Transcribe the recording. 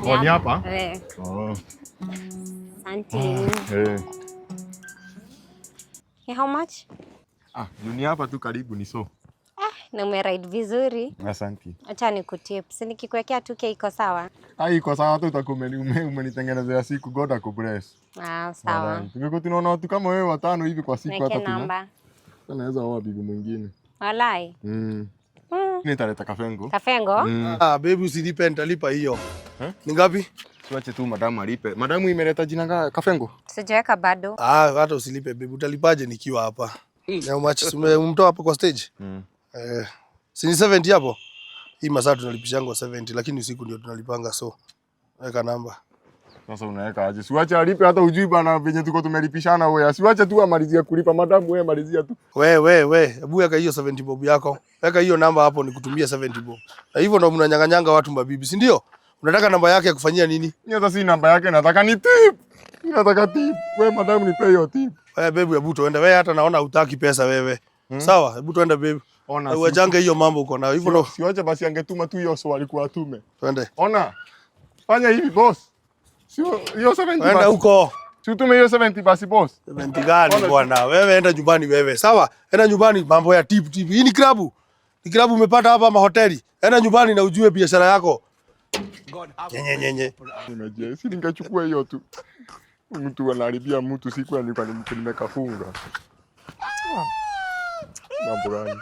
Oh, ni hapa? Oh. Asante. Hey, how much? Ni hapa tu karibu ni so. Na umeride vizuri. Asante. Acha nikutip. Si nikikuwekea 2K iko sawa? Iko sawa tu, umenitengenezea siku, God akubless. Sawa. Tungekuwa tunaona watu kama wewe watano hivi kwa siku hata namba. Naweza oa bibi mwingine. Walai. Nitaleta kafengo. Kafengo? Baby usilipe, nitalipa hiyo. Ni ngapi? Tuache tu madamu alipe. Madamu imeleta jina kafengo? Sijaweka bado. Hata usilipe baby, utalipaje nikiwa hapa? How much umemtoa hapo kwa stage? Si ni 70 hapo? Hii masaa tunalipishango 70 lakini usiku ndio tunalipanga, so weka namba. Sasa unaweka aje? Siwache alipe, hata ujui bana venye tuko tumelipishana wewe. Siwache tu amalizie kulipa, madamu wewe malizia tu. Wewe, hebu weka hiyo 70 bob yako. Weka hiyo namba hapo nikutumia 70 bob. Na hivyo ndo mnanyang'anyanga watu mabibi, si ndio? Unataka namba yake ya kufanyia nini? Ni hata si namba yake, nataka ni tip. Nataka tip. Wewe madamu nipe hiyo tip. Wewe baby, hebu tuende. Wewe hata naona hutaki pesa wewe. Sawa, hebu tuende baby. Ona. Uajange hiyo mambo uko nayo. Hivyo ndo. Siwache basi angetuma tu hiyo swali kwa atume. Twende. Ona. Fanya hivi boss. Sio hiyo 70. Enda huko. Si utume hiyo 70 basi boss. 70 gani bwana? Wewe enda nyumbani wewe. Sawa? Enda nyumbani, mambo ya tip. Hii ni klabu. Ni klabu umepata hapa ama hoteli. Enda nyumbani na ujue biashara yako. Nyenye. Unajua, si ningechukua hiyo tu. Mtu anaharibia mtu siku nilikuwa nimekafunga. Mambo gani?